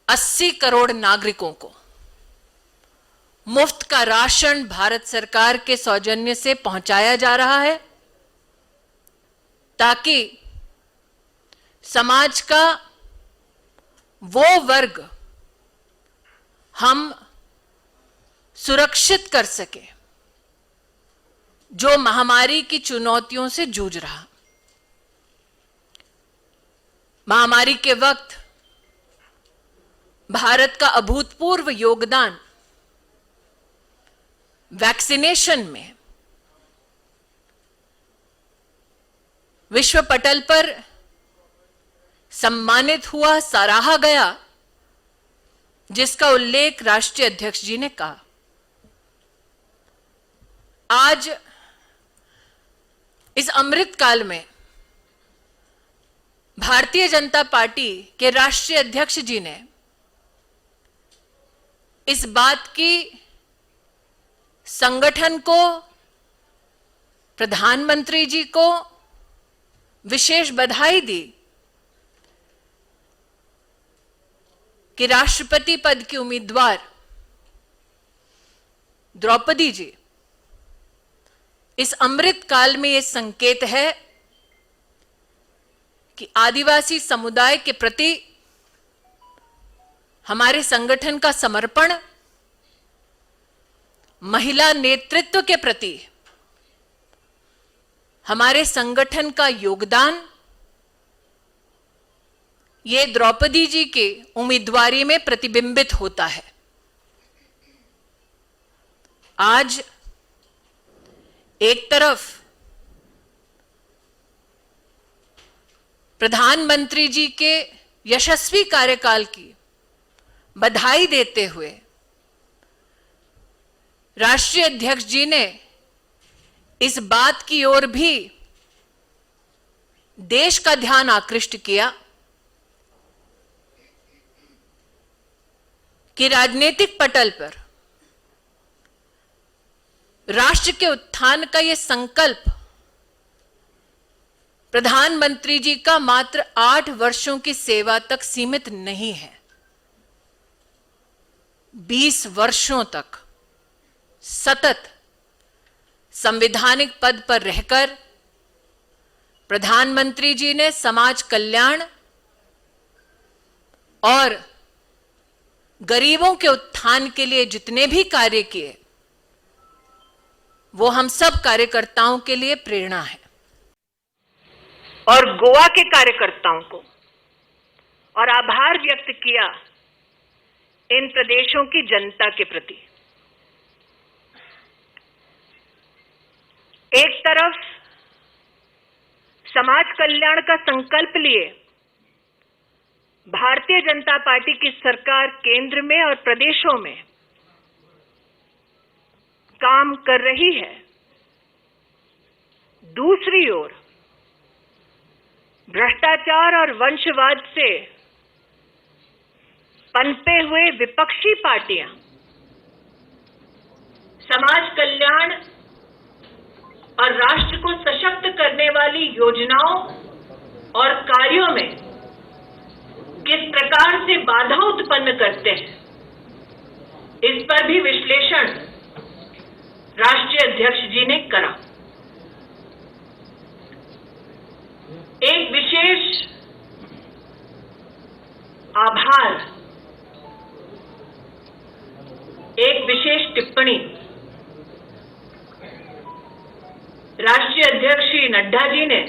80 करोड़ नागरिकों को मुफ्त का राशन भारत सरकार के सौजन्य से पहुंचाया जा रहा है, ताकि समाज का वो वर्ग हम सुरक्षित कर सके जो महामारी की चुनौतियों से जूझ रहा। महामारी के वक्त भारत का अभूतपूर्व योगदान वैक्सीनेशन में विश्व पटल पर सम्मानित हुआ, सराहा गया, जिसका उल्लेख राष्ट्रीय अध्यक्ष जी ने कहा। आज इस अमृत काल में भारतीय जनता पार्टी के राष्ट्रीय अध्यक्ष जी ने इस बात की संगठन को, प्रधानमंत्री जी को विशेष बधाई दी कि राष्ट्रपति पद की उम्मीदवार द्रौपदी जी इस अमृत काल में यह संकेत है कि आदिवासी समुदाय के प्रति हमारे संगठन का समर्पण, महिला नेतृत्व के प्रति हमारे संगठन का योगदान, ये द्रौपदी जी के उम्मीदवारी में प्रतिबिंबित होता है। आज एक तरफ प्रधानमंत्री जी के यशस्वी कार्यकाल की बधाई देते हुए राष्ट्रीय अध्यक्ष जी ने इस बात की ओर भी देश का ध्यान आकृष्ट किया कि राजनीतिक पटल पर राष्ट्र के उत्थान का यह संकल्प प्रधानमंत्री जी का मात्र 8 वर्षों की सेवा तक सीमित नहीं है। 20 वर्षों तक सतत संवैधानिक पद पर रहकर प्रधानमंत्री जी ने समाज कल्याण और गरीबों के उत्थान के लिए जितने भी कार्य किए, वो हम सब कार्यकर्ताओं के लिए प्रेरणा है। और गोवा के कार्यकर्ताओं को और आभार व्यक्त किया इन प्रदेशों की जनता के प्रति। एक तरफ समाज कल्याण का संकल्प लिए भारतीय जनता पार्टी की सरकार केंद्र में और प्रदेशों में काम कर रही है, दूसरी ओर भ्रष्टाचार और वंशवाद से पनपे हुए विपक्षी पार्टियां समाज कल्याण और राष्ट्र को सशक्त करने वाली योजनाओं और कार्यों में किस प्रकार से बाधा उत्पन्न करते हैं, इस पर भी विश्लेषण राष्ट्रीय अध्यक्ष जी ने करा। एक विशेष आभार, एक विशेष टिप्पणी राष्ट्रीय अध्यक्ष श्री नड्डा जी ने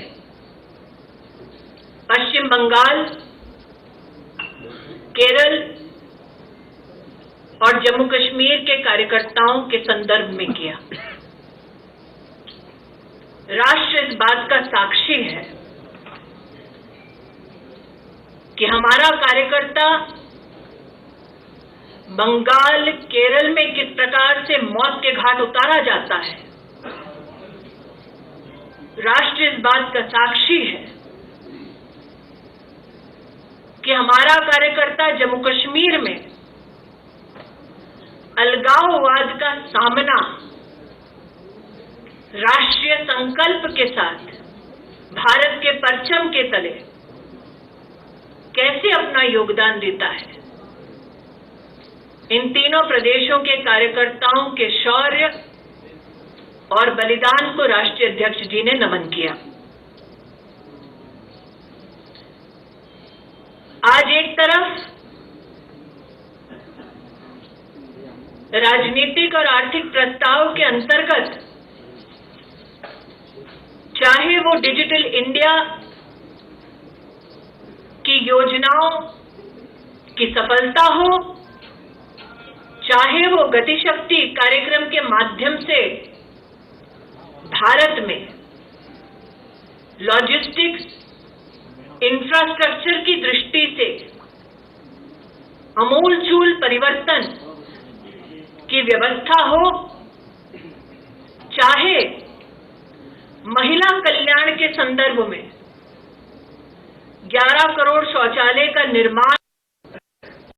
पश्चिम बंगाल, केरल और जम्मू कश्मीर के कार्यकर्ताओं के संदर्भ में किया। राष्ट्र इस बात का साक्षी है कि हमारा कार्यकर्ता बंगाल, केरल में किस प्रकार से मौत के घाट उतारा जाता है। राष्ट्र इस बात का साक्षी है कि हमारा कार्यकर्ता जम्मू कश्मीर में अलगाववाद का सामना राष्ट्रीय संकल्प के साथ भारत के परचम के तले कैसे अपना योगदान देता है, इन तीनों प्रदेशों के कार्यकर्ताओं के शौर्य और बलिदान को राष्ट्रीय अध्यक्ष जी ने नमन किया। आज एक तरफ राजनीतिक और आर्थिक प्रस्ताव के अंतर्गत चाहे वो डिजिटल इंडिया की योजनाओं की सफलता हो, चाहे वो गतिशक्ति कार्यक्रम के माध्यम से भारत में लॉजिस्टिक्स इंफ्रास्ट्रक्चर की दृष्टि से अमूलचूल परिवर्तन की व्यवस्था हो, चाहे महिला कल्याण के संदर्भ में 11 करोड़ शौचालय का निर्माण